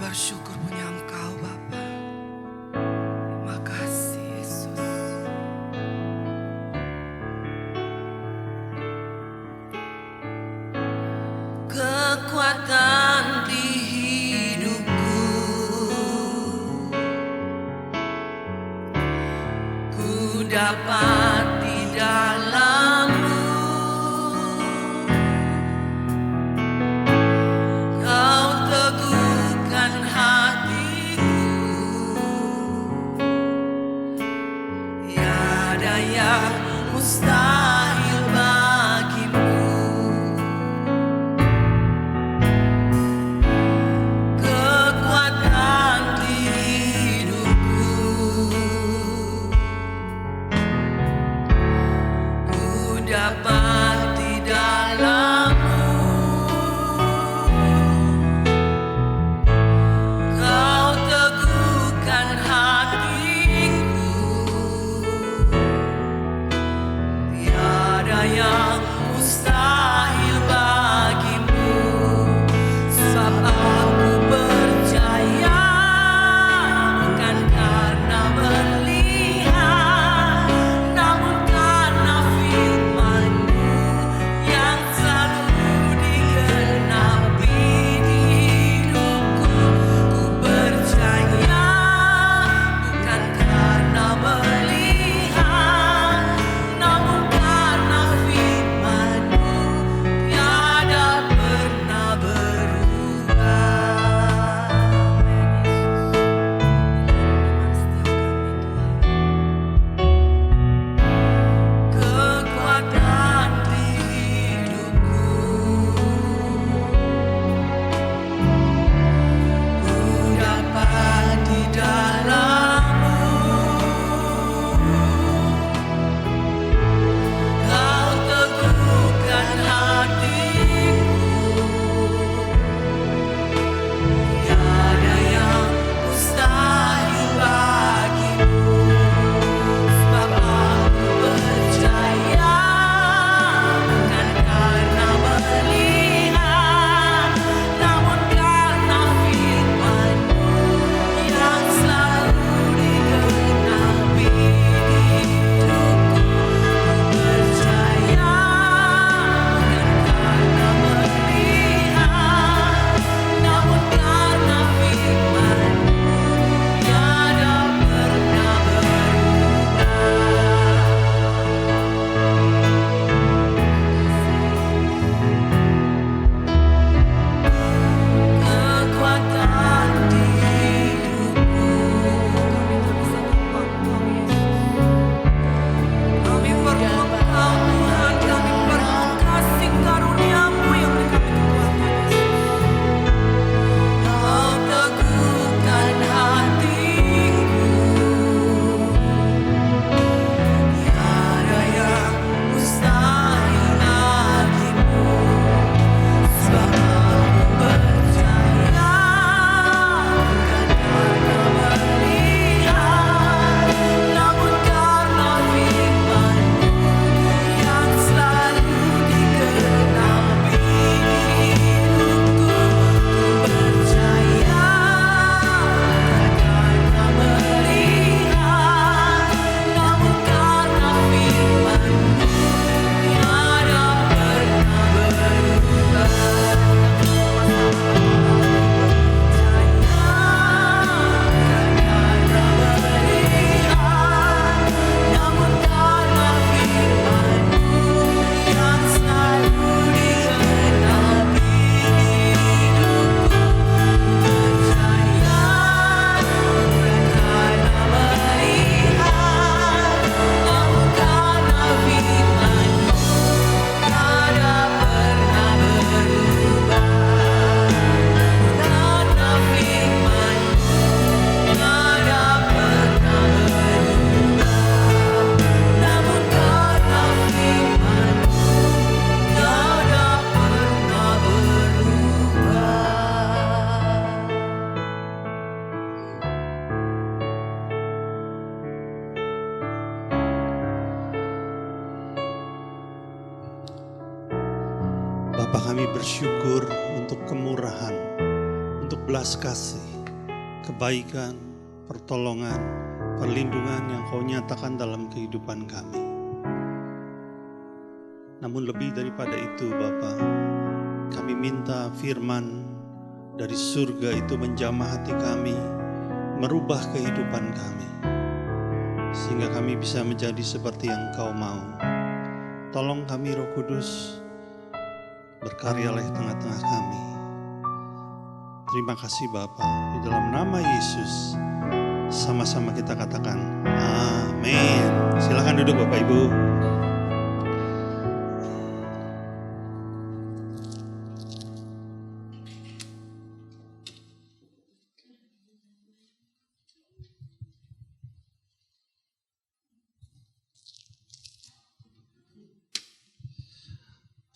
bersyukur punya Engkau Bapa. Terima kasih Yesus. Kekuatan di hidupku, ku dapat di dalam-Mu. Kau teguhkan hatiku, tiada yang mustahil bagimu. Kekuatan di hidupku, ku dapat di dalam-Mu. Kau teguhkan hatiku, tiada yang mustahil bagimu. Sebab aku percaya, bukan karena melihat, namun karena firman-Mu yang selalu digenapi di hidupku. Ku percaya, bukan karena melihat, namun karena firman-Mu tiada pernah berubah. Kekuatan di hidupku, ku dapat di dalam-Mu. Kau teguhkan hatiku, tiada yang mustahil bagimu. Sebab aku percaya, bukan karena melihat, namun karena firman-Mu yang selalu digenapi di hidupku. Ku percaya, bukan karena melihat, namun karena firman-Mu tiada pernah berubah. Kekuatan di hidupku, kami perlu Engkau Tuhan, kami perlu kasih karunia-Mu yang beri kami kekuatan. Kau teguhkan hatiku, tiada yang mustahil bagimu. Sebab aku percaya, bukan karena melihat, namun karena firman-Mu yang selalu digenapi di hidupku. Ku percaya, bukan karena melihat, namun karena firman-Mu tiada pernah berubah. Namun karena firman-Mu yang selalu digenapi di hidupku. Percaya, bukan karena melihat, namun karena firman-Mu tiada pernah berubah. Karena firman-Mu tiada pernah berubah. Namun karena firman-Mu tiada pernah berubah. Bapa, kami bersyukur untuk kemurahan, untuk belas kasih, kebaikan, pertolongan, perlindungan yang Kau nyatakan dalam kehidupan kami. Namun lebih daripada itu Bapa, kami minta firman dari surga itu menjamah hati kami, merubah kehidupan kami, sehingga kami bisa menjadi seperti yang Kau mau. Tolong kami Roh Kudus, berkaryalah di tengah-tengah kami. Terima kasih Bapa, di dalam nama Yesus, sama-sama kita katakan, amin. Silakan duduk Bapak Ibu.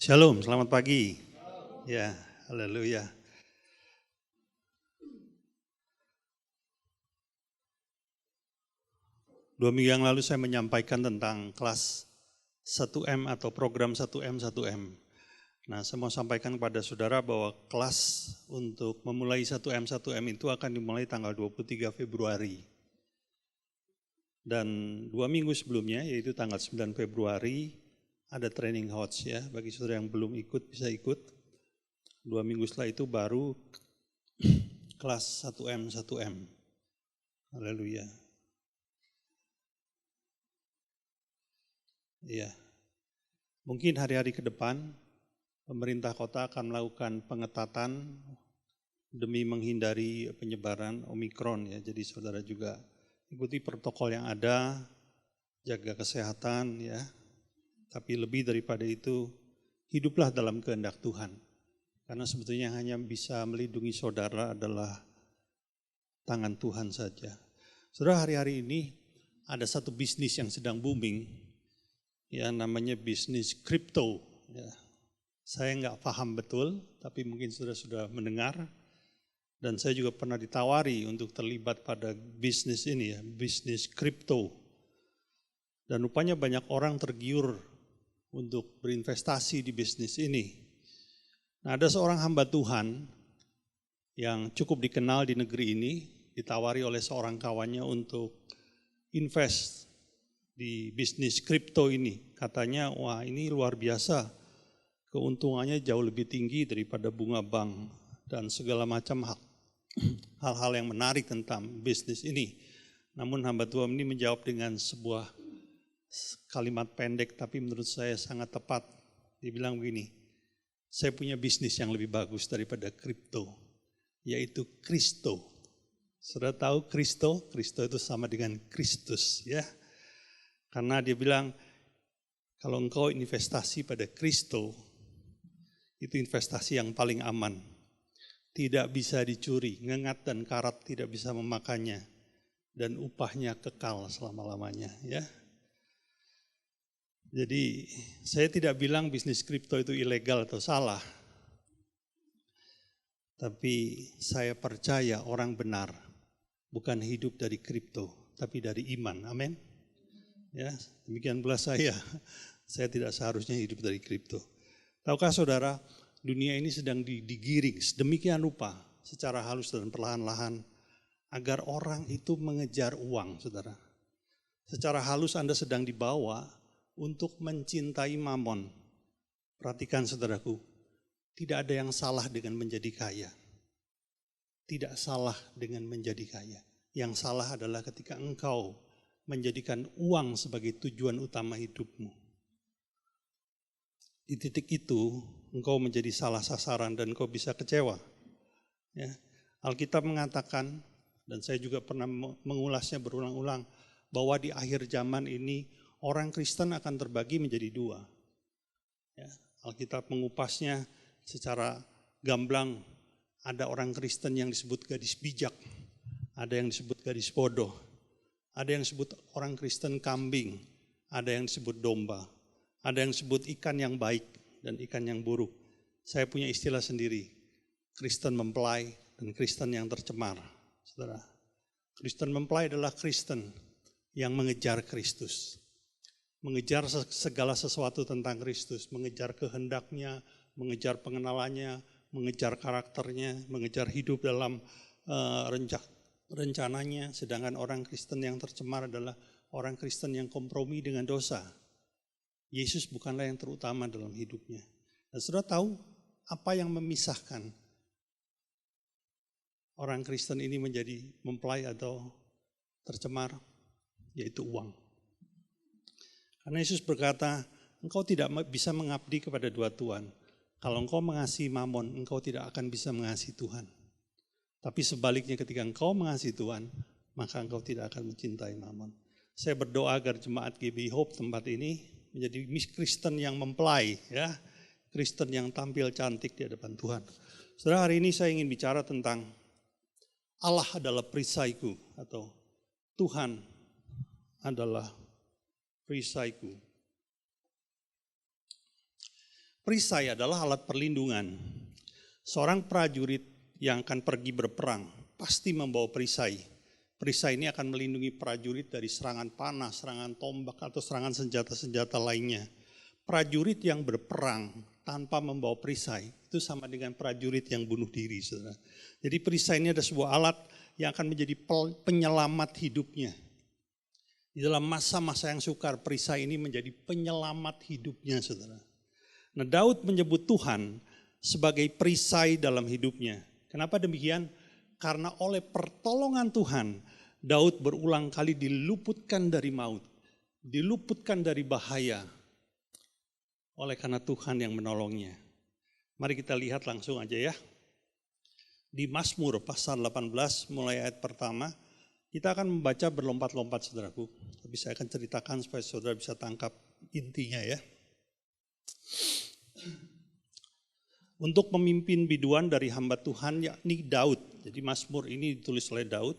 Shalom, selamat pagi. Ya, haleluya. Dua minggu yang lalu saya menyampaikan tentang kelas 1M atau program 1M 1M. Nah, saya mau sampaikan kepada saudara bahwa kelas untuk memulai 1M 1M itu akan dimulai tanggal 23 Februari. Dan 2 minggu sebelumnya, yaitu tanggal 9 Februari, ada training HOTS ya, bagi saudara yang belum ikut bisa ikut. 2 minggu setelah itu baru kelas 1M 1M. Haleluya. Iya. Mungkin hari-hari ke depan pemerintah kota akan melakukan pengetatan demi menghindari penyebaran Omikron ya. Jadi saudara juga ikuti protokol yang ada, jaga kesehatan ya. Tapi lebih daripada itu, hiduplah dalam kehendak Tuhan. Karena sebetulnya hanya bisa melindungi saudara adalah tangan Tuhan saja. Saudara, hari-hari ini ada satu bisnis yang sedang booming, ya namanya bisnis kripto. Ya. Saya nggak paham betul, tapi mungkin saudara sudah mendengar. Dan saya juga pernah ditawari untuk terlibat pada bisnis ini ya, bisnis kripto. Dan rupanya banyak orang tergiur untuk berinvestasi di bisnis ini. Nah, ada seorang hamba Tuhan yang cukup dikenal di negeri ini, ditawari oleh seorang kawannya untuk invest di bisnis kripto ini. Katanya, wah ini luar biasa, keuntungannya jauh lebih tinggi daripada bunga bank dan segala macam hal-hal yang menarik tentang bisnis ini. Namun hamba Tuhan ini menjawab dengan sebuah kalimat pendek tapi menurut saya sangat tepat. Dia bilang begini, saya punya bisnis yang lebih bagus daripada kripto, yaitu Kristo. Saudara tahu Kristo? Kristo itu sama dengan Kristus ya. Karena dia bilang, kalau engkau investasi pada Kristo, itu investasi yang paling aman. Tidak bisa dicuri, ngengat dan karat tidak bisa memakannya. Dan upahnya kekal selama-lamanya ya. Jadi saya tidak bilang bisnis kripto itu ilegal atau salah. Tapi saya percaya orang benar bukan hidup dari kripto, tapi dari iman. Amin. Ya, demikian pula saya. Saya tidak seharusnya hidup dari kripto. Tahukah saudara, dunia ini sedang digiring sedemikian rupa secara halus dan perlahan-lahan agar orang itu mengejar uang, saudara. Secara halus Anda sedang dibawa untuk mencintai mamon. Perhatikan saudaraku, tidak ada yang salah dengan menjadi kaya. Tidak salah dengan menjadi kaya. Yang salah adalah ketika engkau menjadikan uang sebagai tujuan utama hidupmu. Di titik itu, engkau menjadi salah sasaran dan engkau bisa kecewa. Ya. Alkitab mengatakan, dan saya juga pernah mengulasnya berulang-ulang, bahwa di akhir zaman ini orang Kristen akan terbagi menjadi dua. Ya, Alkitab mengupasnya secara gamblang. Ada orang Kristen yang disebut gadis bijak, ada yang disebut gadis bodoh, ada yang disebut orang Kristen kambing, ada yang disebut domba, ada yang disebut ikan yang baik dan ikan yang buruk. Saya punya istilah sendiri, Kristen mempelai dan Kristen yang tercemar. Saudara, Kristen mempelai adalah Kristen yang mengejar Kristus. Mengejar segala sesuatu tentang Kristus, mengejar kehendaknya, mengejar pengenalannya, mengejar karakternya, mengejar hidup dalam rencananya, sedangkan orang Kristen yang tercemar adalah orang Kristen yang kompromi dengan dosa. Yesus bukanlah yang terutama dalam hidupnya. Dan saudara tahu apa yang memisahkan orang Kristen ini menjadi mempelai atau tercemar? Yaitu uang. Karena Yesus berkata, engkau tidak bisa mengabdi kepada dua tuan. Kalau engkau mengasihi mamon, engkau tidak akan bisa mengasihi Tuhan. Tapi sebaliknya ketika engkau mengasihi Tuhan, maka engkau tidak akan mencintai mamon. Saya berdoa agar jemaat GB Hope tempat ini menjadi Kristen yang mempelai, ya, Kristen yang tampil cantik di hadapan Tuhan. Saudara, hari ini saya ingin bicara tentang Allah adalah perisaiku atau Tuhan adalah perisaiku. Perisai adalah alat perlindungan. Seorang prajurit yang akan pergi berperang pasti membawa perisai. Perisai ini akan melindungi prajurit dari serangan panah, serangan tombak, atau serangan senjata-senjata lainnya. Prajurit yang berperang tanpa membawa perisai itu sama dengan prajurit yang bunuh diri, saudara. Jadi perisai ini ada sebuah alat yang akan menjadi penyelamat hidupnya. Di dalam masa-masa yang sukar, perisai ini menjadi penyelamat hidupnya, saudara. Nah, Daud menyebut Tuhan sebagai perisai dalam hidupnya. Kenapa demikian? Karena oleh pertolongan Tuhan, Daud berulang kali diluputkan dari maut, diluputkan dari bahaya, oleh karena Tuhan yang menolongnya. Mari kita lihat langsung aja ya. Di Mazmur pasal 18 mulai ayat pertama, kita akan membaca berlompat-lompat saudaraku. Tapi saya akan ceritakan supaya saudara bisa tangkap intinya ya. Untuk memimpin biduan dari hamba Tuhan yakni Daud. Jadi Mazmur ini ditulis oleh Daud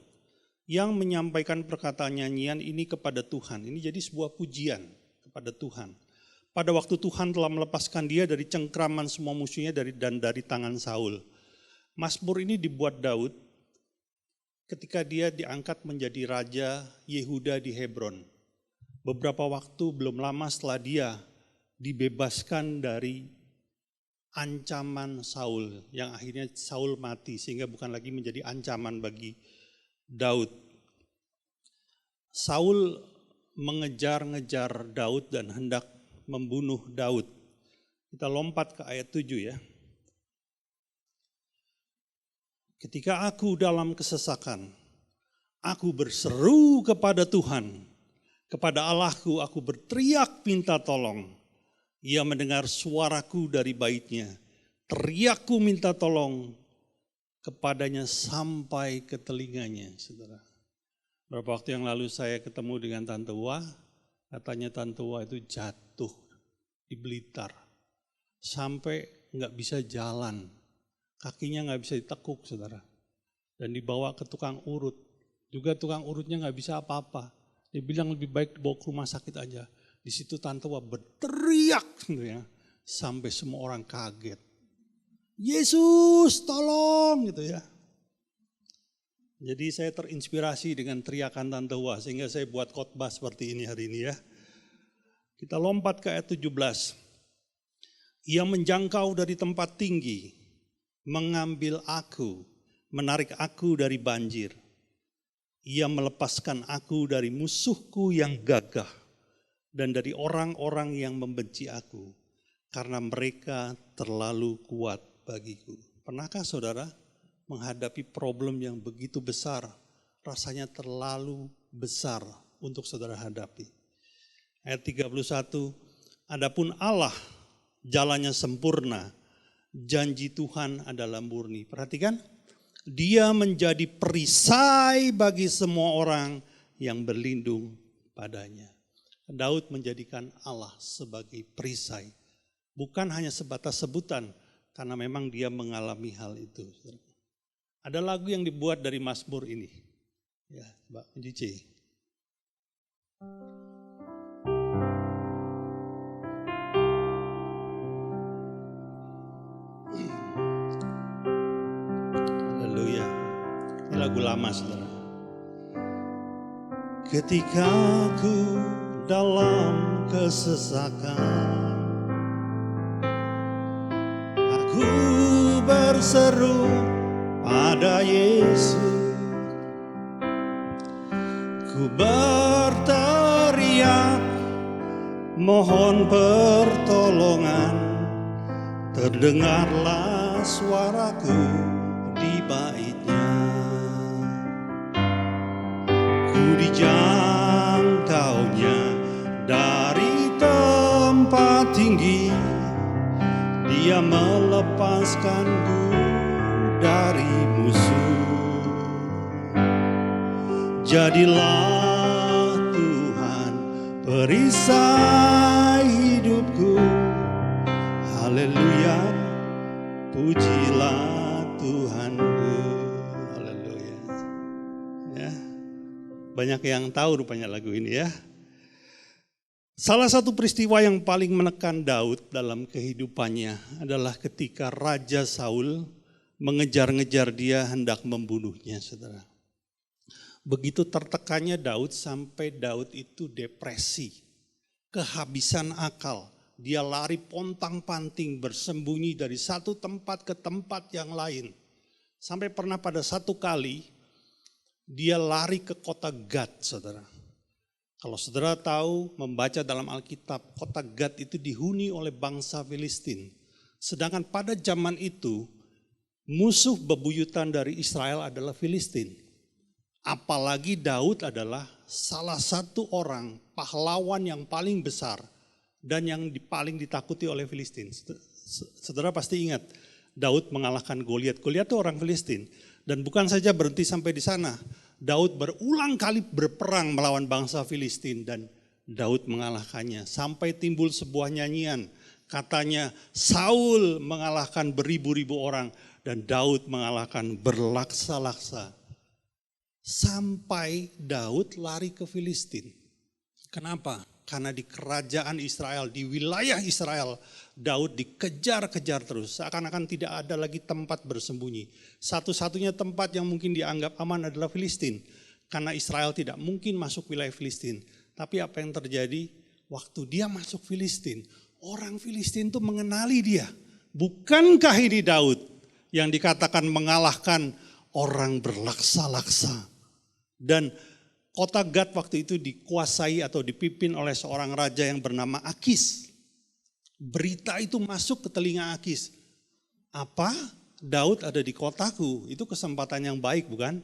yang menyampaikan perkataan nyanyian ini kepada Tuhan. Ini jadi sebuah pujian kepada Tuhan. Pada waktu Tuhan telah melepaskan dia dari cengkraman semua musuhnya dan dari tangan Saul. Mazmur ini dibuat Daud ketika dia diangkat menjadi raja Yehuda di Hebron. Beberapa waktu belum lama setelah dia dibebaskan dari ancaman Saul, yang akhirnya Saul mati sehingga bukan lagi menjadi ancaman bagi Daud. Saul mengejar-ngejar Daud dan hendak membunuh Daud. Kita lompat ke ayat 7 ya. Ketika aku dalam kesesakan, aku berseru kepada Tuhan, kepada Allahku aku berteriak minta tolong. Ia mendengar suaraku dari baitnya, teriakku minta tolong kepadanya sampai ke telinganya, saudara. Beberapa waktu yang lalu saya ketemu dengan Tante Wah, katanya Tante Wah itu jatuh di Blitar, sampai nggak bisa jalan, kakinya nggak bisa ditekuk, saudara. Dan dibawa ke tukang urut, juga tukang urutnya nggak bisa apa-apa. Dia bilang lebih baik dibawa ke rumah sakit aja. Di situ Tante Wah berteriak gitu ya, sampai semua orang kaget. Yesus tolong gitu ya. Jadi saya terinspirasi dengan teriakan Tante Wah sehingga saya buat khotbah seperti ini hari ini ya. Kita lompat ke ayat 17. Ia menjangkau dari tempat tinggi, mengambil aku, menarik aku dari banjir. Ia melepaskan aku dari musuhku yang gagah dan dari orang-orang yang membenci aku, karena mereka terlalu kuat bagiku. Pernahkah saudara menghadapi problem yang begitu besar, rasanya terlalu besar untuk saudara hadapi? Ayat 31, adapun Allah jalannya sempurna, janji Tuhan adalah murni. Perhatikan, dia menjadi perisai bagi semua orang yang berlindung padanya. Daud menjadikan Allah sebagai perisai. Bukan hanya sebatas sebutan, karena memang dia mengalami hal itu. Ada lagu yang dibuat dari Mazmur ini. Ya, Mbak DJ. Haleluya. Ini lagu lama, saudara. Ketika aku dalam kesesakan, aku berseru pada Yesus. Ku berteriak mohon pertolongan, terdengarlah suaraku di baitnya. Ku dijangkaunya dari tempat tinggi, Dia melepaskanku dari musuh. Jadilah Tuhan perisai hidupku. Haleluya, pujilah Tuhanku. Haleluya. Ya, banyak yang tahu rupanya lagu ini ya. Salah satu peristiwa yang paling menekan Daud dalam kehidupannya adalah ketika Raja Saul mengejar-ngejar dia hendak membunuhnya, saudara. Begitu tertekannya Daud sampai Daud itu depresi, kehabisan akal. Dia lari pontang-panting bersembunyi dari satu tempat ke tempat yang lain. Sampai pernah pada satu kali dia lari ke kota Gad, saudara. Kalau saudara tahu membaca dalam Alkitab, kota Gad itu dihuni oleh bangsa Filistin. Sedangkan pada zaman itu musuh bebuyutan dari Israel adalah Filistin. Apalagi Daud adalah salah satu orang pahlawan yang paling besar dan yang paling ditakuti oleh Filistin. Saudara pasti ingat, Daud mengalahkan Goliat. Goliat itu orang Filistin. Dan bukan saja berhenti sampai di sana. Daud berulang kali berperang melawan bangsa Filistin dan Daud mengalahkannya. Sampai timbul sebuah nyanyian. Katanya Saul mengalahkan beribu-ribu orang dan Daud mengalahkan berlaksa-laksa. Sampai Daud lari ke Filistin. Kenapa? Karena di kerajaan Israel, di wilayah Israel, Daud dikejar-kejar terus. Seakan-akan tidak ada lagi tempat bersembunyi. Satu-satunya tempat yang mungkin dianggap aman adalah Filistin. Karena Israel tidak mungkin masuk wilayah Filistin. Tapi apa yang terjadi? Waktu dia masuk Filistin, orang Filistin itu mengenali dia. Bukankah ini Daud yang dikatakan mengalahkan orang berlaksa-laksa? Dan kota Gad waktu itu dikuasai atau dipimpin oleh seorang raja yang bernama Akis. Berita itu masuk ke telinga Akis. Apa? Daud ada di kotaku. Itu kesempatan yang baik, bukan?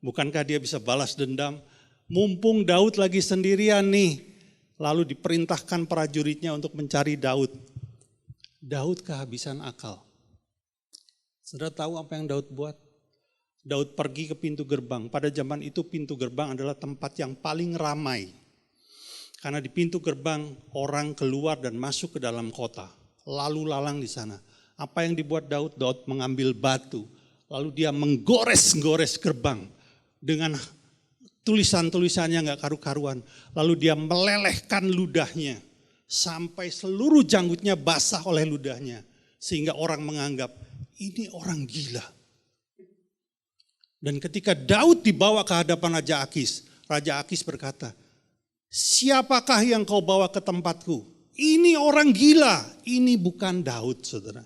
Bukankah dia bisa balas dendam? Mumpung Daud lagi sendirian nih. Lalu diperintahkan prajuritnya untuk mencari Daud. Daud kehabisan akal. Saudara tahu apa yang Daud buat? Daud pergi ke pintu gerbang. Pada zaman itu pintu gerbang adalah tempat yang paling ramai. Karena di pintu gerbang orang keluar dan masuk ke dalam kota. Lalu lalang di sana. Apa yang dibuat Daud? Daud mengambil batu. Lalu dia menggores-gores gerbang. Dengan tulisan-tulisannya gak karu-karuan. Lalu dia melelehkan ludahnya. Sampai seluruh janggutnya basah oleh ludahnya. Sehingga orang menganggap ini orang gila. Dan ketika Daud dibawa ke hadapan Raja Akis berkata, siapakah yang kau bawa ke tempatku? Ini orang gila, ini bukan Daud, saudara.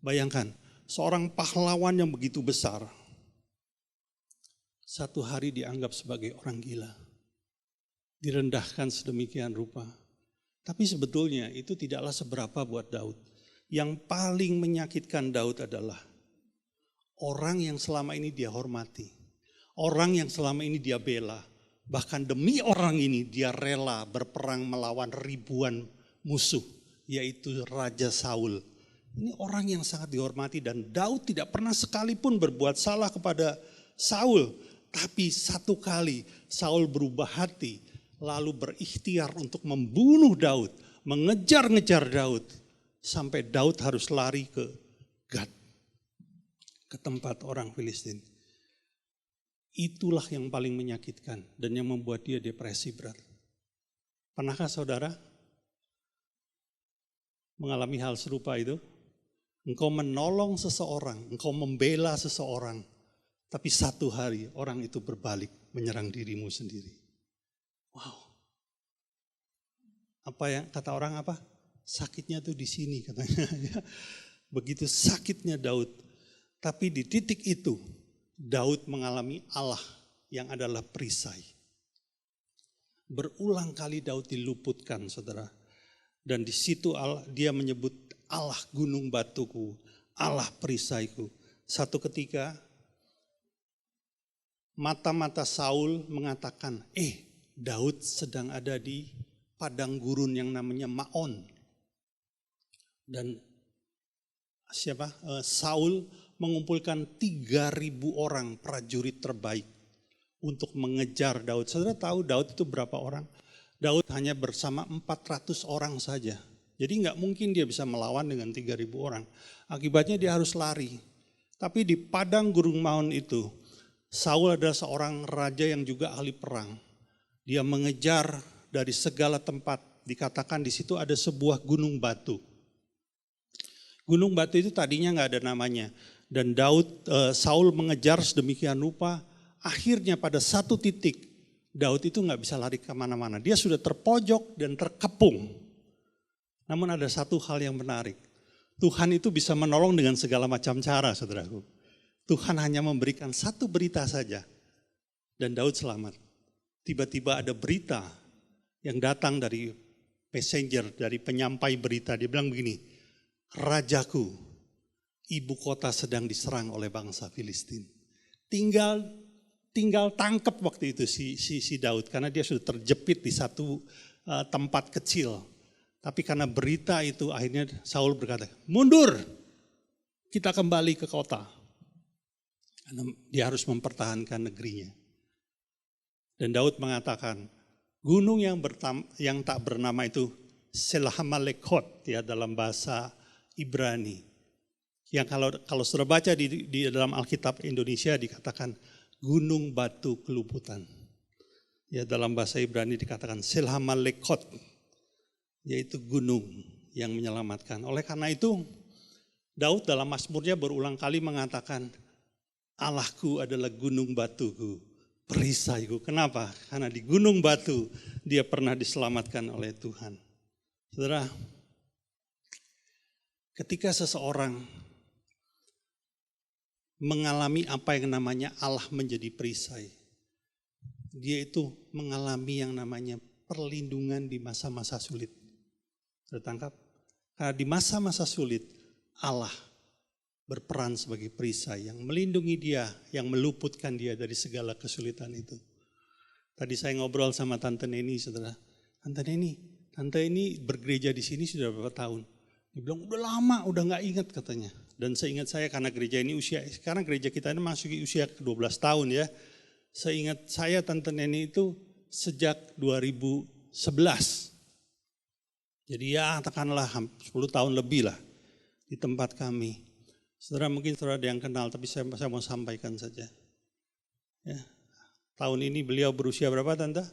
Bayangkan, seorang pahlawan yang begitu besar, satu hari dianggap sebagai orang gila. Direndahkan sedemikian rupa. Tapi sebetulnya itu tidaklah seberapa buat Daud. Yang paling menyakitkan Daud adalah orang yang selama ini dia hormati. Orang yang selama ini dia bela. Bahkan demi orang ini dia rela berperang melawan ribuan musuh. Yaitu Raja Saul. Ini orang yang sangat dihormati dan Daud tidak pernah sekalipun berbuat salah kepada Saul. Tapi satu kali Saul berubah hati. Lalu berikhtiar untuk membunuh Daud. Mengejar-ngejar Daud. Sampai Daud harus lari ke Gad. Ke tempat orang Filistin. Itulah yang paling menyakitkan dan yang membuat dia depresi berat. Pernahkah saudara mengalami hal serupa itu? Engkau menolong seseorang, engkau membela seseorang, tapi satu hari orang itu berbalik menyerang dirimu sendiri. Wow. Apa yang kata orang apa? Sakitnya tuh di sini katanya. Begitu sakitnya Daud. Tapi di titik itu, Daud mengalami Allah yang adalah perisai. Berulang kali Daud diluputkan, saudara. Dan di situ dia menyebut Allah gunung batuku, Allah perisaiku. Satu ketika mata-mata Saul mengatakan, Daud sedang ada di padang gurun yang namanya Maon. Dan Saul mengumpulkan 3.000 orang prajurit terbaik untuk mengejar Daud. Saudara tahu Daud itu berapa orang? Daud hanya bersama 400 orang saja. Jadi nggak mungkin dia bisa melawan dengan 3.000 orang. Akibatnya dia harus lari. Tapi di padang gurun Maon itu, Saul adalah seorang raja yang juga ahli perang. Dia mengejar dari segala tempat. Dikatakan di situ ada sebuah gunung batu. Gunung batu itu tadinya nggak ada namanya. Dan Saul mengejar sedemikian rupa. Akhirnya pada satu titik, Daud itu nggak bisa lari kemana-mana. Dia sudah terpojok dan terkepung. Namun ada satu hal yang menarik. Tuhan itu bisa menolong dengan segala macam cara, saudaraku. Tuhan hanya memberikan satu berita saja. Dan Daud selamat. Tiba-tiba ada berita yang datang dari messenger, dari penyampai berita. Dia bilang begini, Rajaku, ibu kota sedang diserang oleh bangsa Filistin. Tinggal tangkap waktu itu si Daud, karena dia sudah terjepit di satu tempat kecil. Tapi karena berita itu akhirnya Saul berkata, mundur, kita kembali ke kota. Karena dia harus mempertahankan negerinya. Dan Daud mengatakan, gunung yang tak bernama itu Selahamalekot ya dalam bahasa Ibrani. Yang kalau sudah baca di dalam Alkitab Indonesia dikatakan gunung batu keluputan. Ya dalam bahasa Ibrani dikatakan Selahamalekot, yaitu gunung yang menyelamatkan. Oleh karena itu Daud dalam Mazmurnya berulang kali mengatakan Allahku adalah gunung batuku, perisaiku. Kenapa? Karena di gunung batu dia pernah diselamatkan oleh Tuhan. Saudara, ketika seseorang mengalami apa yang namanya Allah menjadi perisai, dia itu mengalami yang namanya perlindungan di masa-masa sulit. Tertangkap? Karena di masa-masa sulit Allah berperan sebagai perisai yang melindungi dia, yang meluputkan dia dari segala kesulitan itu. Tadi saya ngobrol sama Tante Neni, saudara. Tante ini bergereja di sini sudah berapa tahun? Dia bilang udah lama, udah gak ingat katanya. Dan seingat saya karena gereja ini sekarang gereja kita ini masuk usia ke-12 tahun ya. Seingat saya Tante Neni itu sejak 2011. Jadi ya katakanlah 10 tahun lebih lah di tempat kami. Saudara mungkin saudara ada yang kenal, tapi saya mau sampaikan saja. Ya, tahun ini beliau berusia berapa Tante?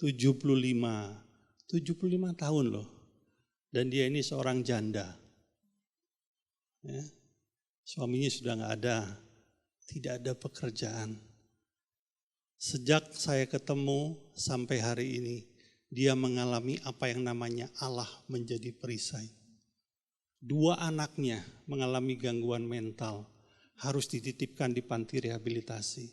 75 tahun loh. Dan dia ini seorang janda. Ya, suaminya sudah gak ada, tidak ada pekerjaan. Sejak saya ketemu sampai hari ini, dia mengalami apa yang namanya Allah menjadi perisai. 2 anaknya mengalami gangguan mental, harus dititipkan di panti rehabilitasi.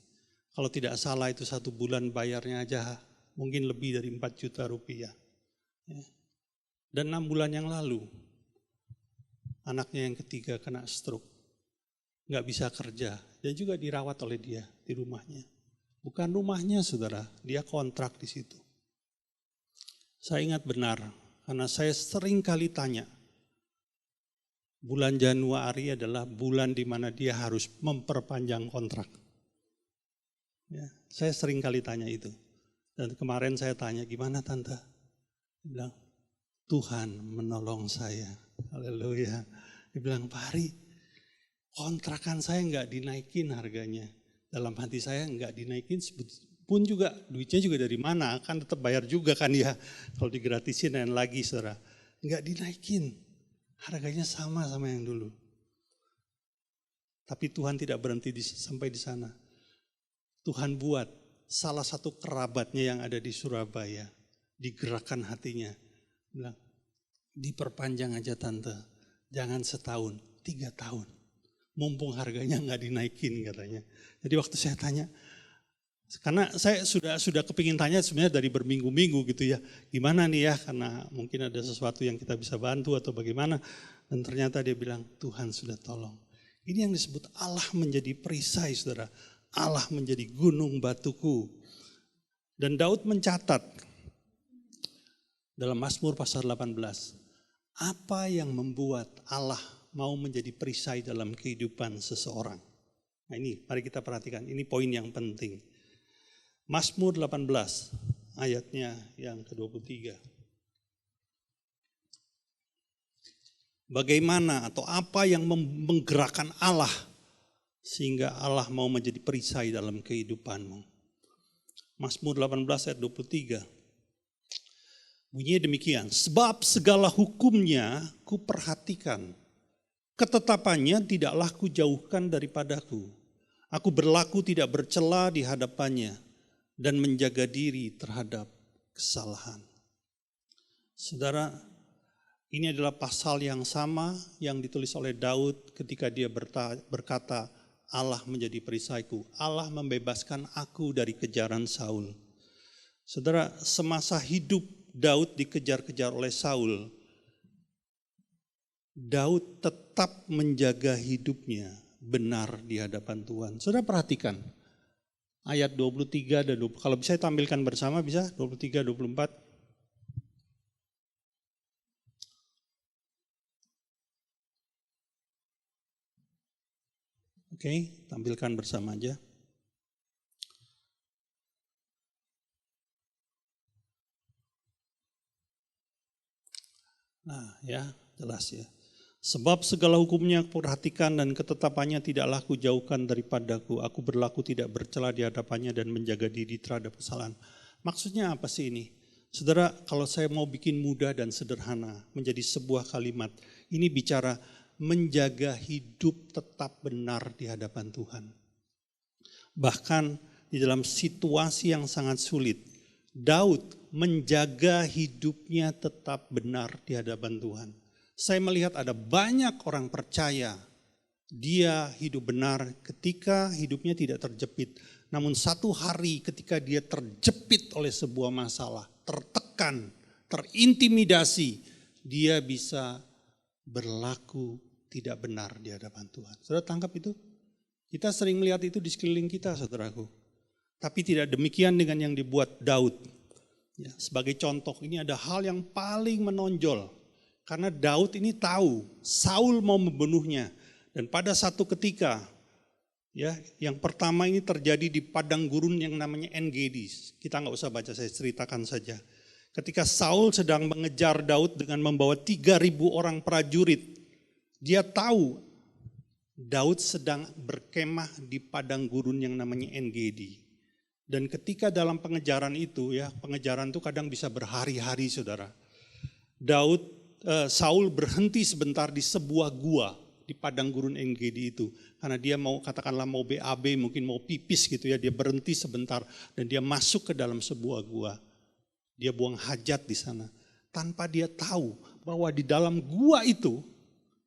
Kalau tidak salah itu 1 bulan bayarnya aja mungkin lebih dari 4 juta rupiah. Ya. Dan 6 bulan yang lalu, anaknya yang ketiga kena stroke, gak bisa kerja, dan juga dirawat oleh dia di rumahnya. Bukan rumahnya saudara, dia kontrak di situ. Saya ingat benar, karena saya sering kali tanya, bulan Januari adalah bulan di mana dia harus memperpanjang kontrak. Ya, saya sering kali tanya itu. Dan kemarin saya tanya, gimana Tante? Dia bilang, Tuhan menolong saya. Haleluya. Dia bilang, Pak Hari, kontrakan saya enggak dinaikin harganya. Dalam hati saya enggak dinaikin, pun juga duitnya juga dari mana, kan tetap bayar juga kan ya. Kalau digratisin dan lagi saudara. Enggak dinaikin, harganya sama yang dulu. Tapi Tuhan tidak berhenti sampai di sana. Tuhan buat salah satu kerabatnya yang ada di Surabaya, digerakkan hatinya. Bilang, diperpanjang aja Tante, jangan setahun, 3 tahun. Mumpung harganya nggak dinaikin katanya. Jadi waktu saya tanya, Karena saya sudah kepingin tanya sebenarnya dari berminggu-minggu gitu ya. Gimana nih ya, karena mungkin ada sesuatu yang kita bisa bantu atau bagaimana. Dan ternyata dia bilang, Tuhan sudah tolong. Ini yang disebut Allah menjadi perisai, saudara. Allah menjadi gunung batuku. Dan Daud mencatat dalam Mazmur pasal 18. Apa yang membuat Allah mau menjadi perisai dalam kehidupan seseorang? Nah ini, mari kita perhatikan. Ini poin yang penting. Mazmur 18 ayatnya yang ke-23. Bagaimana atau apa yang menggerakkan Allah sehingga Allah mau menjadi perisai dalam kehidupanmu? Mazmur 18 ayat 23. Bunyinya demikian, sebab segala hukumnya kuperhatikan, ketetapannya tidaklah kujauhkan daripadaku. Aku berlaku tidak bercela di hadapannya dan menjaga diri terhadap kesalahan. Saudara, ini adalah pasal yang sama yang ditulis oleh Daud ketika dia berkata, Allah menjadi perisaiku. Allah membebaskan aku dari kejaran Saul. Saudara, semasa hidup Daud dikejar-kejar oleh Saul, Daud tetap menjaga hidupnya benar di hadapan Tuhan. Saudara perhatikan ayat 23 dan 20. Kalau bisa tampilkan bersama, bisa 23, 24. Oke, tampilkan bersama aja. Nah ya, jelas ya. Sebab segala hukumnya perhatikan dan ketetapannya tidaklah kujauhkan daripadaku. Aku berlaku tidak bercela di hadapannya dan menjaga diri terhadap kesalahan. Maksudnya apa sih ini? Saudara, kalau saya mau bikin mudah dan sederhana menjadi sebuah kalimat, ini bicara menjaga hidup tetap benar di hadapan Tuhan. Bahkan di dalam situasi yang sangat sulit, Daud menjaga hidupnya tetap benar di hadapan Tuhan. Saya melihat ada banyak orang percaya dia hidup benar ketika hidupnya tidak terjepit. Namun satu hari ketika dia terjepit oleh sebuah masalah, tertekan, terintimidasi, dia bisa berlaku tidak benar di hadapan Tuhan. Saudara tangkap itu? Kita sering melihat itu di sekeliling kita, saudaraku. Tapi tidak demikian dengan yang dibuat Daud. Ya, sebagai contoh, ini ada hal yang paling menonjol. Karena Daud ini tahu Saul mau membunuhnya. Dan pada satu ketika, ya, yang pertama ini terjadi di padang gurun yang namanya En-Gedi. Kita nggak usah baca, saya ceritakan saja. Ketika Saul sedang mengejar Daud dengan membawa 3.000 orang prajurit, dia tahu Daud sedang berkemah di padang gurun yang namanya En-Gedi. Dan ketika dalam pengejaran itu, ya, pengejaran itu kadang bisa berhari-hari, saudara. Saul berhenti sebentar di sebuah gua di padang gurun En-Gedi itu. Karena dia mau, katakanlah mau BAB, mungkin mau pipis gitu ya. Dia berhenti sebentar dan dia masuk ke dalam sebuah gua. Dia buang hajat di sana. Tanpa dia tahu bahwa di dalam gua itu,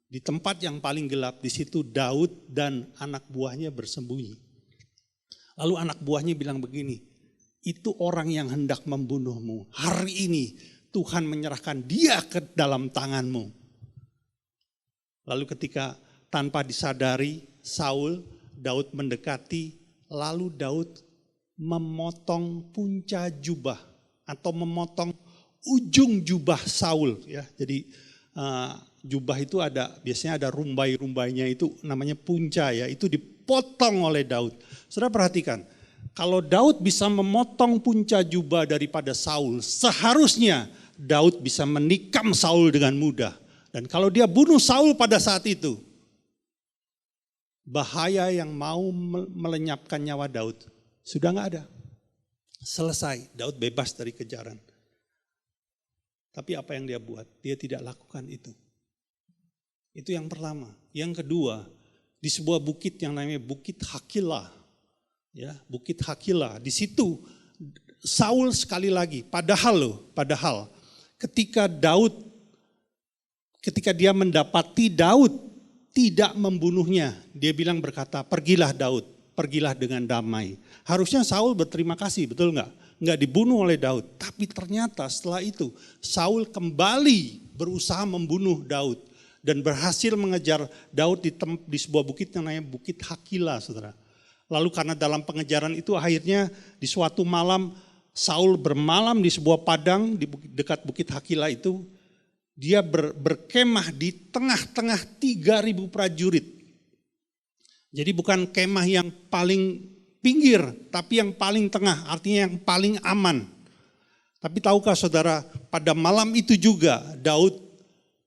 di tempat yang paling gelap, di situ Daud dan anak buahnya bersembunyi. Lalu anak buahnya bilang begini, itu orang yang hendak membunuhmu. Hari ini Tuhan menyerahkan dia ke dalam tanganmu. Lalu ketika tanpa disadari Daud mendekati, lalu Daud memotong punca jubah atau memotong ujung jubah Saul. Ya, jadi jubah itu biasanya ada rumbai-rumbainya, itu namanya punca ya, itu dipotong oleh Daud. Saudara perhatikan, kalau Daud bisa memotong punca jubah daripada Saul, seharusnya Daud bisa menikam Saul dengan mudah. Dan kalau dia bunuh Saul pada saat itu, bahaya yang mau melenyapkan nyawa Daud sudah nggak ada. Selesai, Daud bebas dari kejaran. Tapi apa yang dia buat? Dia tidak lakukan itu. Itu yang pertama. Yang kedua, di sebuah bukit yang namanya Bukit Hakila. Ya, Bukit Hakila. Di situ Saul sekali lagi, padahal ketika dia mendapati Daud tidak membunuhnya, dia berkata, pergilah Daud, pergilah dengan damai. Harusnya Saul berterima kasih, betul nggak? Nggak dibunuh oleh Daud. Tapi ternyata setelah itu Saul kembali berusaha membunuh Daud. Dan berhasil mengejar Daud di sebuah bukit yang namanya Bukit Hakila, saudara. Lalu karena dalam pengejaran itu akhirnya di suatu malam Saul bermalam di sebuah padang di dekat Bukit Hakila itu. Dia berkemah di tengah-tengah 3.000 prajurit. Jadi bukan kemah yang paling pinggir, tapi yang paling tengah, artinya yang paling aman. Tapi tahukah saudara, pada malam itu juga Daud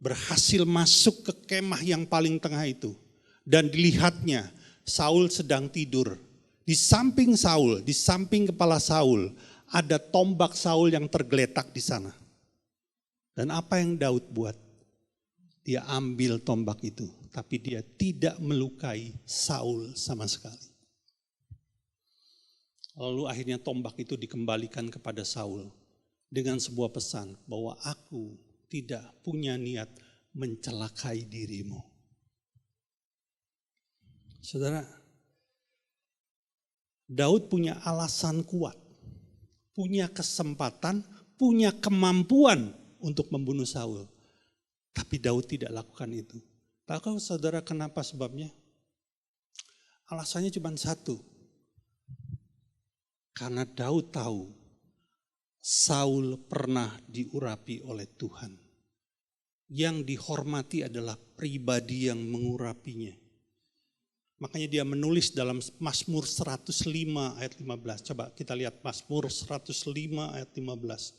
berhasil masuk ke kemah yang paling tengah itu. Dan dilihatnya Saul sedang tidur. Di samping Saul, di samping kepala Saul, ada tombak Saul yang tergeletak di sana. Dan apa yang Daud buat? Dia ambil tombak itu, tapi dia tidak melukai Saul sama sekali. Lalu akhirnya tombak itu dikembalikan kepada Saul dengan sebuah pesan bahwa aku tidak punya niat mencelakai dirimu. Saudara, Daud punya alasan kuat, punya kesempatan, punya kemampuan untuk membunuh Saul. Tapi Daud tidak lakukan itu. Tahu saudara kenapa sebabnya? Alasannya cuma satu. Karena Daud tahu Saul pernah diurapi oleh Tuhan. Yang dihormati adalah pribadi yang mengurapinya. Makanya dia menulis dalam Mazmur 105 ayat 15. Coba kita lihat Mazmur 105 ayat 15.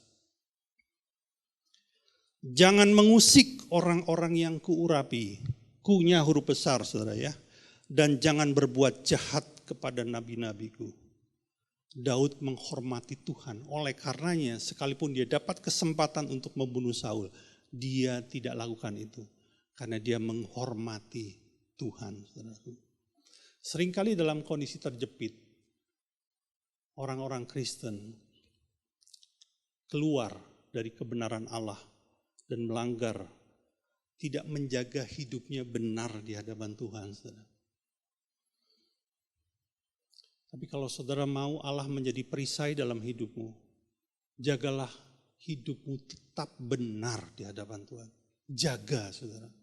Jangan mengusik orang-orang yang kuurapi. Kunya huruf besar saudara ya. Dan jangan berbuat jahat kepada nabi-nabiku. Daud menghormati Tuhan. Oleh karenanya sekalipun dia dapat kesempatan untuk membunuh Saul. Dia tidak lakukan itu. Karena dia menghormati Tuhan. Saudaraku. Seringkali dalam kondisi terjepit. Orang-orang Kristen keluar dari kebenaran Allah. Dan melanggar, tidak menjaga hidupnya benar di hadapan Tuhan. Saudara. Tapi kalau saudara mau Allah menjadi perisai dalam hidupmu, jagalah hidupmu tetap benar di hadapan Tuhan. Jaga saudara.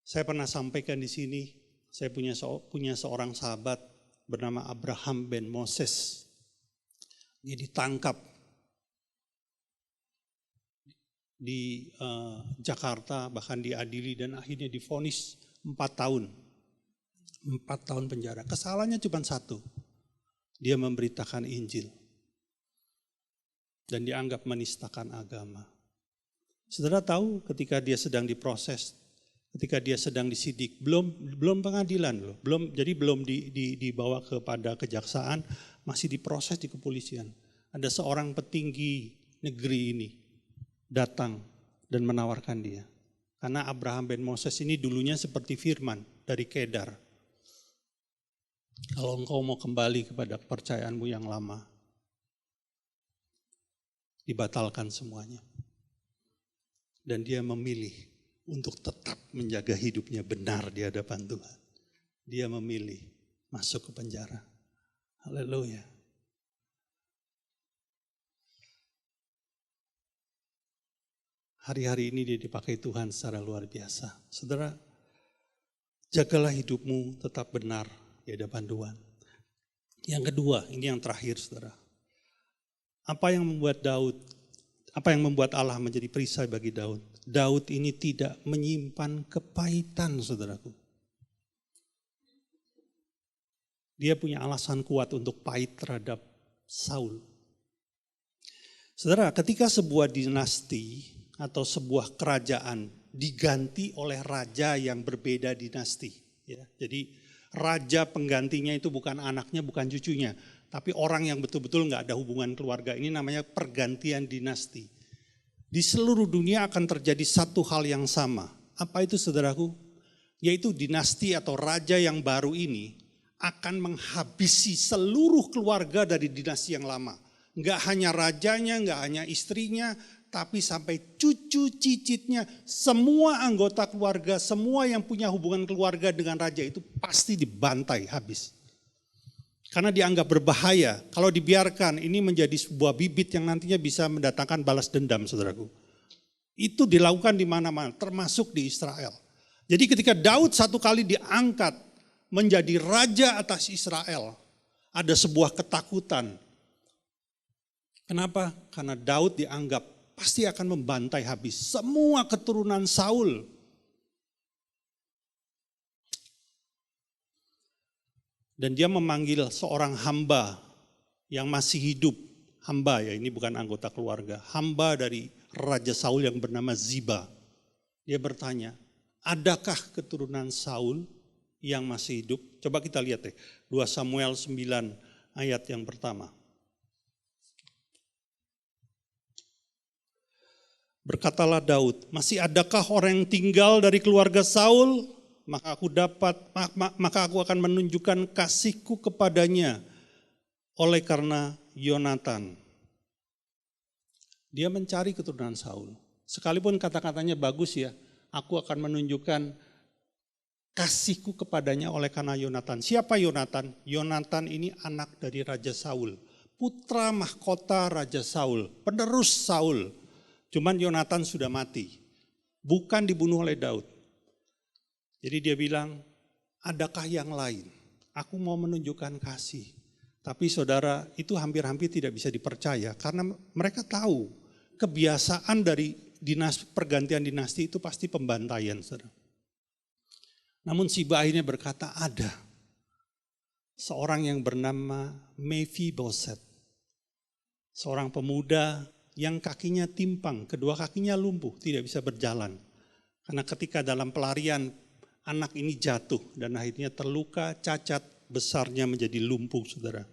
Saya pernah sampaikan di sini, saya punya seorang sahabat bernama Abraham ben Moses. Dia ditangkap di Jakarta, bahkan diadili dan akhirnya divonis 4 tahun. 4 tahun penjara. Kesalahannya cuma satu. Dia memberitakan Injil. Dan dianggap menistakan agama. Saudara tahu ketika dia sedang diproses, ketika dia sedang disidik, belum pengadilan loh. Belum dibawa kepada kejaksaan, masih diproses di kepolisian. Ada seorang petinggi negeri ini datang dan menawarkan dia. Karena Abraham ben Moses ini dulunya seperti Firman dari Kedar. Kalau engkau mau kembali kepada kepercayaanmu yang lama, dibatalkan semuanya. Dan dia memilih untuk tetap menjaga hidupnya benar di hadapan Tuhan. Dia memilih masuk ke penjara. Haleluya. Hari-hari ini dia dipakai Tuhan secara luar biasa. Saudara, jagalah hidupmu tetap benar di hadapan Tuhan. Yang kedua, ini yang terakhir saudara. Apa yang membuat Allah menjadi perisai bagi Daud? Daud ini tidak menyimpan kepahitan saudaraku. Dia punya alasan kuat untuk pahit terhadap Saul. Saudara, ketika sebuah dinasti atau sebuah kerajaan diganti oleh raja yang berbeda dinasti. Ya. Jadi raja penggantinya itu bukan anaknya, bukan cucunya. Tapi orang yang betul-betul nggak ada hubungan keluarga. Ini namanya pergantian dinasti. Di seluruh dunia akan terjadi satu hal yang sama. Apa itu saudaraku? Yaitu dinasti atau raja yang baru ini akan menghabisi seluruh keluarga dari dinasti yang lama. Nggak hanya rajanya, nggak hanya istrinya, tapi sampai cucu cicitnya, semua anggota keluarga, semua yang punya hubungan keluarga dengan raja itu pasti dibantai habis. Karena dianggap berbahaya, kalau dibiarkan ini menjadi sebuah bibit yang nantinya bisa mendatangkan balas dendam, saudaraku. Itu dilakukan di mana-mana, termasuk di Israel. Jadi ketika Daud satu kali diangkat menjadi raja atas Israel, ada sebuah ketakutan. Kenapa? Karena Daud dianggap pasti akan membantai habis semua keturunan Saul. Dan dia memanggil seorang hamba yang masih hidup. Hamba ya, ini bukan anggota keluarga. Hamba dari Raja Saul yang bernama Ziba. Dia bertanya, adakah keturunan Saul yang masih hidup? Coba kita lihat 2 Samuel 9 ayat yang pertama. Berkatalah Daud, masih adakah orang yang tinggal dari keluarga Saul? Maka aku akan menunjukkan kasihku kepadanya oleh karena Yonatan. Dia mencari keturunan Saul. Sekalipun kata-katanya bagus ya, aku akan menunjukkan kasihku kepadanya oleh karena Yonatan. Siapa Yonatan? Yonatan ini anak dari Raja Saul. Putra mahkota Raja Saul, penerus Saul. Cuman Yonatan sudah mati, bukan dibunuh oleh Daud. Jadi dia bilang, adakah yang lain? Aku mau menunjukkan kasih. Tapi saudara, itu hampir-hampir tidak bisa dipercaya karena mereka tahu kebiasaan dari pergantian dinasti itu pasti pembantaian, saudara. Namun Siba akhirnya berkata, ada seorang yang bernama Mephiboset, seorang pemuda yang kakinya timpang, kedua kakinya lumpuh, tidak bisa berjalan. Karena ketika dalam pelarian, anak ini jatuh dan akhirnya terluka, cacat, besarnya menjadi lumpuh, saudara.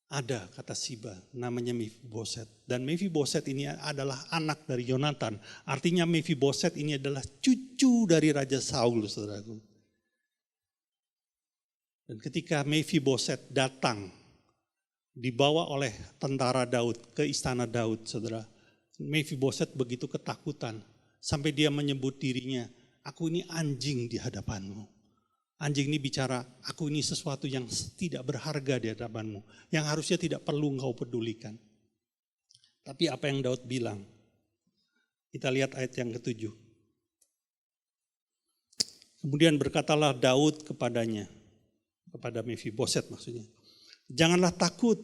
Ada, kata Siba, namanya Mephiboset. Dan Mephiboset ini adalah anak dari Yonatan. Artinya Mephiboset ini adalah cucu dari Raja Saul, saudaraku. Dan ketika Mephiboset datang, dibawa oleh tentara Daud ke istana Daud, saudara. Mephiboset begitu ketakutan sampai dia menyebut dirinya, aku ini anjing di hadapanmu. Anjing ini bicara, aku ini sesuatu yang tidak berharga di hadapanmu, yang harusnya tidak perlu engkau pedulikan. Tapi apa yang Daud bilang? Kita lihat ayat yang ke-7. Kemudian berkatalah Daud kepadanya, kepada Mephiboset maksudnya, janganlah takut,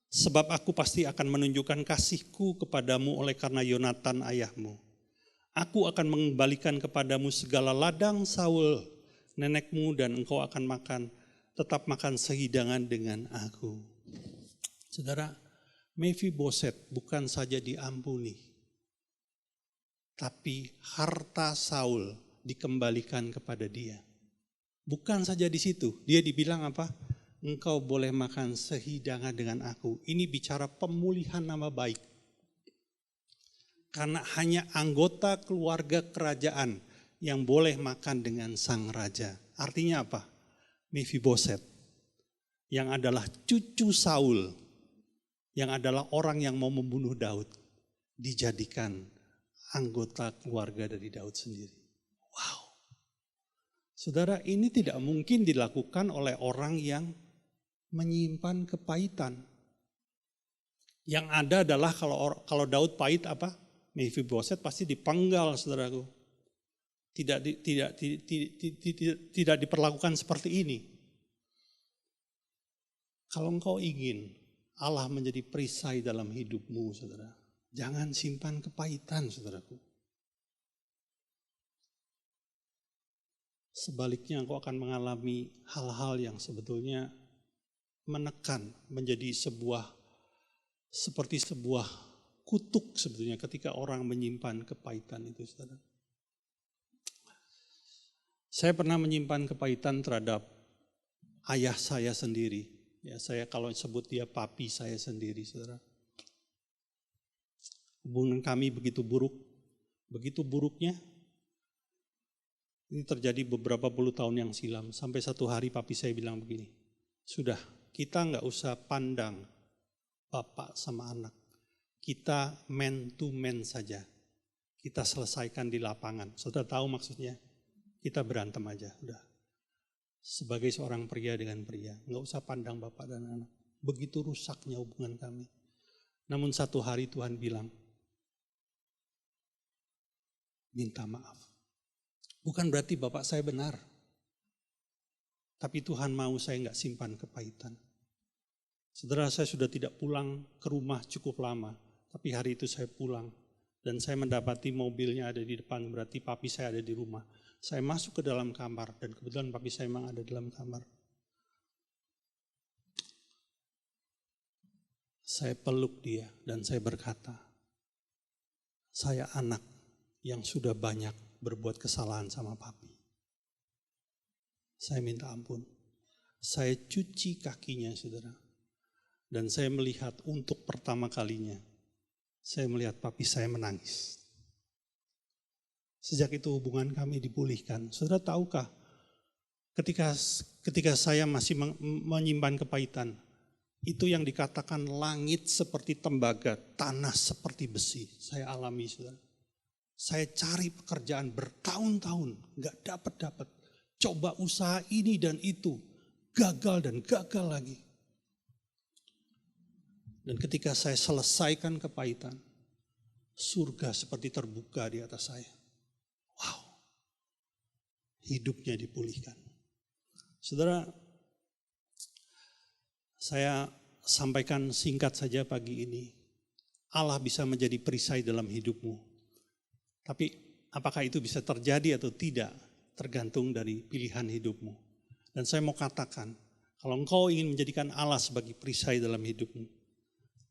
sebab aku pasti akan menunjukkan kasihku kepadamu oleh karena Yonatan ayahmu. Aku akan mengembalikan kepadamu segala ladang Saul, nenekmu, dan engkau akan tetap makan sehidangan dengan aku. Saudara, Mephiboset bukan saja diampuni, tapi harta Saul dikembalikan kepada dia. Bukan saja di situ, dia dibilang apa? Engkau boleh makan sehidangan dengan aku. Ini bicara pemulihan nama baik. Karena hanya anggota keluarga kerajaan yang boleh makan dengan sang raja. Artinya apa? Mephiboset yang adalah cucu Saul, yang adalah orang yang mau membunuh Daud, dijadikan anggota keluarga dari Daud sendiri. Wow. Saudara, ini tidak mungkin dilakukan oleh orang yang menyimpan kepahitan. Yang ada adalah kalau Daud pahit apa? Mephiboset pasti dipenggal, saudaraku. Tidak diperlakukan seperti ini. Kalau engkau ingin Allah menjadi perisai dalam hidupmu, saudara, jangan simpan kepahitan, saudaraku. Sebaliknya engkau akan mengalami hal-hal yang sebetulnya menekan, menjadi seperti sebuah kutuk sebetulnya ketika orang menyimpan kepahitan itu, saudara. Saya pernah menyimpan kepahitan terhadap ayah saya sendiri. Ya, saya kalau sebut dia papi saya sendiri, saudara. Hubungan kami begitu buruknya. Ini terjadi beberapa puluh tahun yang silam. Sampai satu hari papi saya bilang begini, sudah, kita nggak usah pandang bapak sama anak. kita man to man saja. Kita selesaikan di lapangan. Saudara tahu maksudnya? Kita berantem aja, udah. Sebagai seorang pria dengan pria, nggak usah pandang bapak dan anak. Begitu rusaknya hubungan kami. Namun satu hari Tuhan bilang, minta maaf. Bukan berarti bapak saya benar. Tapi Tuhan mau saya nggak simpan kepahitan. Saudara, saya sudah tidak pulang ke rumah cukup lama. Tapi hari itu saya pulang. Dan saya mendapati mobilnya ada di depan, berarti papi saya ada di rumah. Saya masuk ke dalam kamar, dan kebetulan papi saya memang ada di dalam kamar. Saya peluk dia, dan saya berkata, saya anak yang sudah banyak berbuat kesalahan sama papi. Saya minta ampun. Saya cuci kakinya, saudara. Dan saya melihat untuk pertama kalinya, saya melihat papi saya menangis. Sejak itu hubungan kami dipulihkan. Saudara tahukah, ketika saya masih menyimpan kepahitan, itu yang dikatakan langit seperti tembaga, tanah seperti besi. Saya alami, saudara. Saya cari pekerjaan bertahun-tahun, gak dapat. Coba usaha ini dan itu, gagal dan gagal lagi. Dan ketika saya selesaikan kepahitan, surga seperti terbuka di atas saya. Wow, hidupnya dipulihkan. Saudara, saya sampaikan singkat saja pagi ini. Allah bisa menjadi perisai dalam hidupmu. Tapi apakah itu bisa terjadi atau tidak? Tergantung dari pilihan hidupmu. Dan saya mau katakan, kalau engkau ingin menjadikan Allah sebagai perisai dalam hidupmu,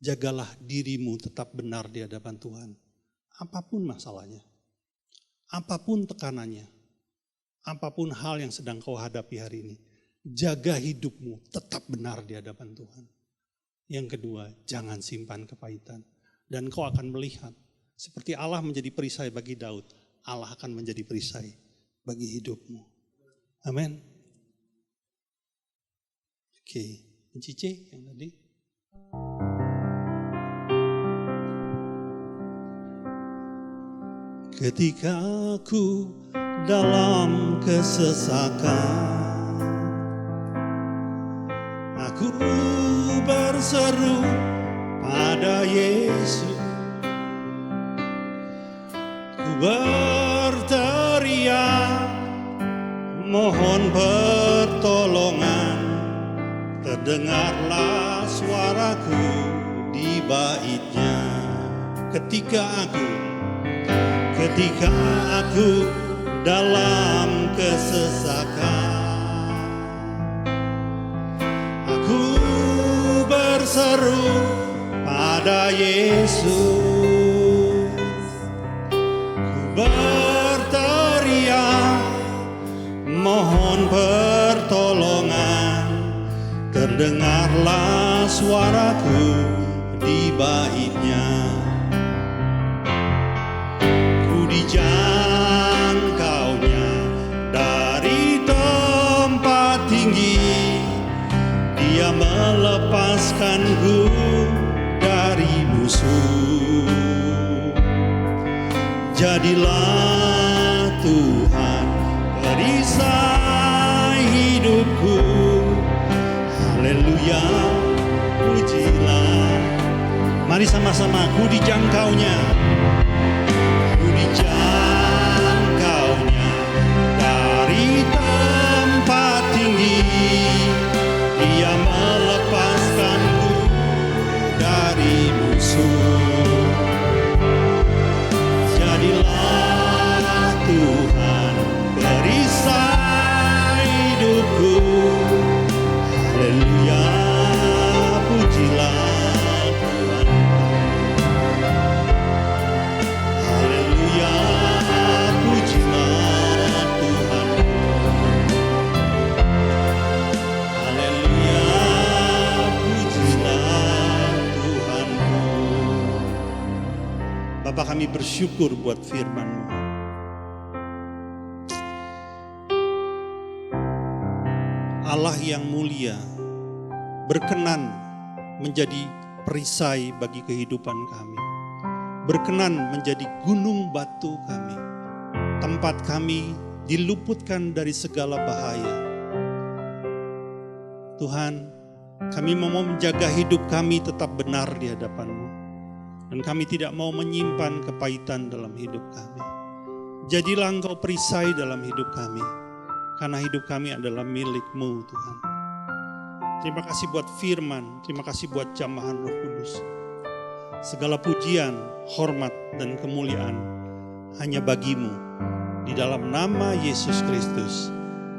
jagalah dirimu tetap benar di hadapan Tuhan. Apapun masalahnya, apapun tekanannya, apapun hal yang sedang kau hadapi hari ini, jaga hidupmu tetap benar di hadapan Tuhan. Yang kedua, jangan simpan kepahitan. Dan kau akan melihat, seperti Allah menjadi perisai bagi Daud, Allah akan menjadi perisai bagi hidupmu. Amin. Oke, Cici yang tadi. Ketika aku dalam kesesakan, aku berseru pada Yesus, ku berteriak mohon pertolongan, terdengarlah suaraku di baitnya. Ketika aku dalam kesesakan, aku berseru pada Yesus, ku berteriak mohon pertolongan, terdengarlah suaraku di baitnya. Ku dijangkaunya dari tempat tinggi, Dia melepaskanku dari musuh. Jadilah Tuhan perisai hidupku, haleluya, pujilah. Mari sama-sama, ku dijangkaunya, ku dijangkaunya dari tempat tinggi, Dia melepaskanku dari musuh. Jadilah Tuhan perisai hidupku, haleluya, pujilah Tuhan, haleluya, pujilah Tuhan, haleluya, pujilah Tuhanku. Bapa, kami bersyukur buat firman-Mu. Allah yang mulia berkenan menjadi perisai bagi kehidupan kami. berkenan menjadi gunung batu kami. Tempat kami diluputkan dari segala bahaya. Tuhan, kami mau menjaga hidup kami tetap benar di hadapan-Mu. Dan kami tidak mau menyimpan kepahitan dalam hidup kami. Jadilah Engkau perisai dalam hidup kami. Karena hidup kami adalah milik-Mu Tuhan. Terima kasih buat firman, terima kasih buat jamahan Roh Kudus. Segala pujian, hormat, dan kemuliaan hanya bagi-Mu. Di dalam nama Yesus Kristus,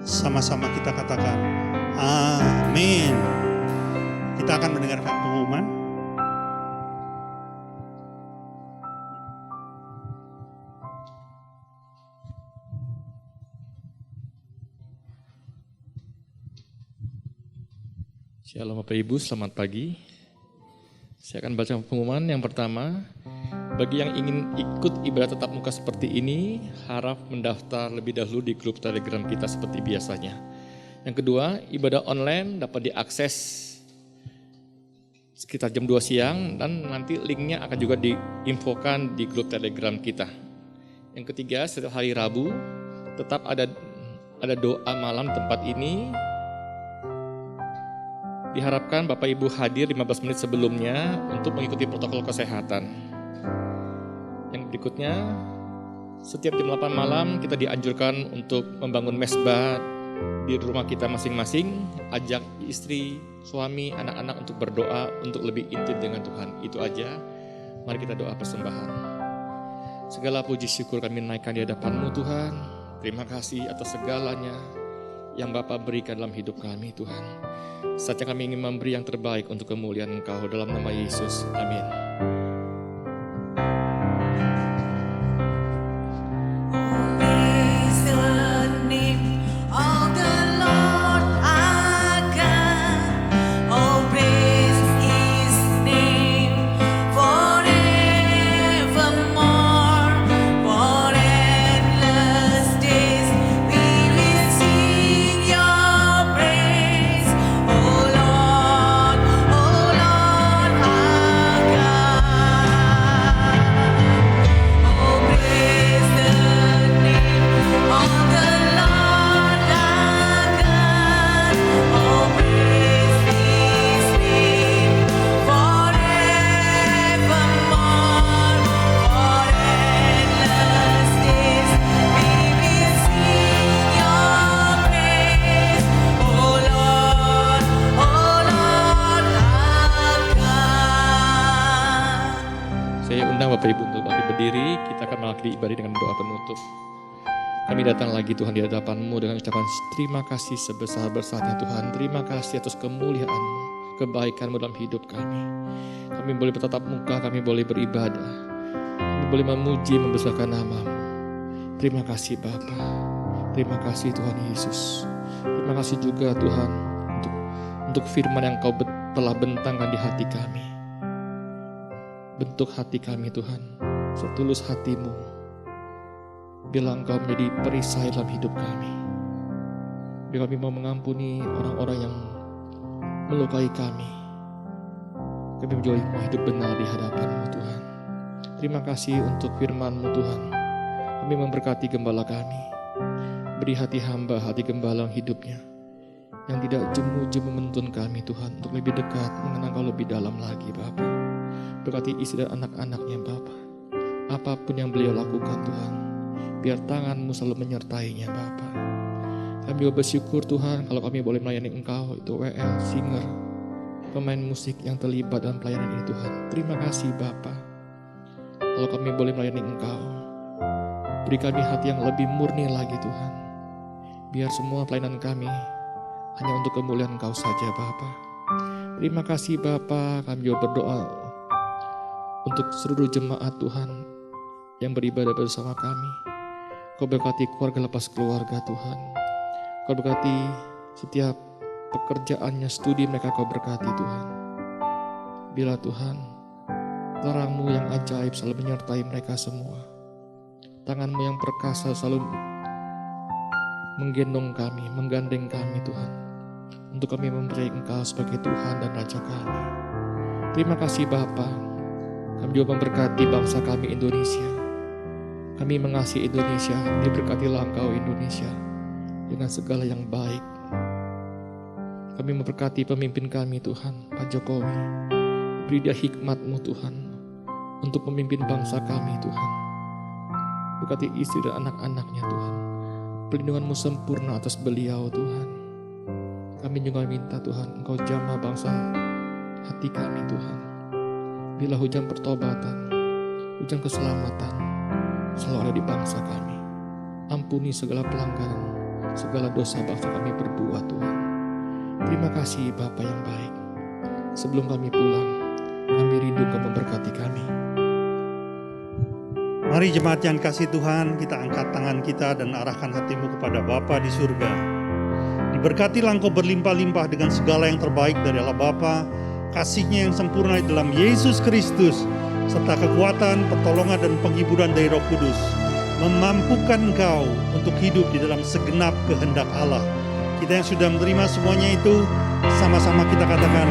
sama-sama kita katakan, amin. Kita akan mendengarkan pengumuman. Shalom Bapak Ibu, selamat pagi. Saya akan baca pengumuman yang pertama. Bagi yang ingin ikut ibadah tatap muka seperti ini, harap mendaftar lebih dahulu di grup Telegram kita seperti biasanya. Yang kedua, ibadah online dapat diakses sekitar jam 2 siang dan nanti linknya akan juga diinfokan di grup Telegram kita. Yang ketiga, setiap hari Rabu tetap ada doa malam tempat ini. Diharapkan Bapak Ibu hadir 15 menit sebelumnya untuk mengikuti protokol kesehatan. Yang berikutnya, setiap jam 8 malam kita dianjurkan untuk membangun mesbah di rumah kita masing-masing. Ajak istri, suami, anak-anak untuk berdoa untuk lebih intim dengan Tuhan. Itu aja, mari kita doa persembahan. Segala puji syukur kami naikkan di hadapan-Mu Tuhan. Terima kasih atas segalanya yang Bapa berikan dalam hidup kami Tuhan. Saatnya kami ingin memberi yang terbaik untuk kemuliaan Engkau dalam nama Yesus. Amin. Bapak Ibu untuk bangkit berdiri, kita akan mengakhiri ibadah dengan doa penutup. Kami datang lagi Tuhan di hadapan-Mu dengan ucapan terima kasih sebesar-besarnya Tuhan. Terima kasih atas kemuliaan-Mu, kebaikan-Mu dalam hidup kami. Kami boleh bertatap muka, kami boleh beribadah. Kami boleh memuji, membesarkan nama-Mu. Terima kasih Bapa. Terima kasih Tuhan Yesus. Terima kasih juga Tuhan untuk firman yang Kau telah bentangkan di hati kami. Bentuk hati kami Tuhan, setulus hati-Mu. Bila Engkau menjadi perisai dalam hidup kami. Bila kami mau mengampuni orang-orang yang melukai kami. Kami menjadi hidup benar di hadapan-Mu Tuhan. Terima kasih untuk firman-Mu Tuhan. Kami memberkati gembala kami. Beri hati hamba, hati gembala hidupnya. Yang tidak jemu-jemu menuntun kami Tuhan untuk lebih dekat mengenal Kau lebih dalam lagi Bapa. Berkati istri dan anak-anaknya Bapa. Apapun yang beliau lakukan Tuhan, biar tangan-Mu selalu menyertainya Bapa. Kami bersyukur Tuhan kalau kami boleh melayani Engkau, itu WL, singer, pemain musik yang terlibat dalam pelayanan ini Tuhan. Terima kasih Bapa. Kalau kami boleh melayani Engkau, beri kami hati yang lebih murni lagi Tuhan. Biar semua pelayanan kami hanya untuk kemuliaan Engkau saja Bapa. Terima kasih Bapa. Kami juga berdoa untuk seluruh jemaat Tuhan yang beribadah bersama kami. Kau berkati keluarga lepas keluarga Tuhan. Kau berkati setiap pekerjaannya, studi mereka Kau berkati Tuhan. Bila Tuhan, terang-Mu yang ajaib selalu menyertai mereka semua. Tangan-Mu yang perkasa selalu menggendong kami, menggandeng kami Tuhan. Untuk kami memberi Engkau sebagai Tuhan dan Raja kami. Terima kasih Bapa. Kami juga memberkati bangsa kami Indonesia. Kami mengasihi Indonesia, diberkatilah Engkau Indonesia dengan segala yang baik. Kami memberkati pemimpin kami Tuhan, Pak Jokowi. Beri dia hikmat-Mu Tuhan untuk memimpin bangsa kami Tuhan. Berkati istri dan anak-anaknya Tuhan. Perlindungan-Mu sempurna atas beliau Tuhan. Kami juga minta Tuhan, Engkau jamah bangsa hati kami Tuhan. Bila hujan pertobatan, hujan keselamatan selalu ada di bangsa kami. Ampuni segala pelanggaran, segala dosa bangsa kami berbuat Tuhan. Terima kasih Bapa yang baik. Sebelum kami pulang, kami rindu Engkau memberkati kami. Mari jemaat yang kasih Tuhan, kita angkat tangan kita dan arahkan hatimu kepada Bapa di surga. Diberkatilah Engkau berlimpah-limpah dengan segala yang terbaik dari Allah Bapa, kasih-Nya yang sempurna di dalam Yesus Kristus, serta kekuatan, pertolongan dan penghiburan dari Roh Kudus, memampukan Engkau untuk hidup di dalam segenap kehendak Allah. Kita yang sudah menerima semuanya itu, sama-sama kita katakan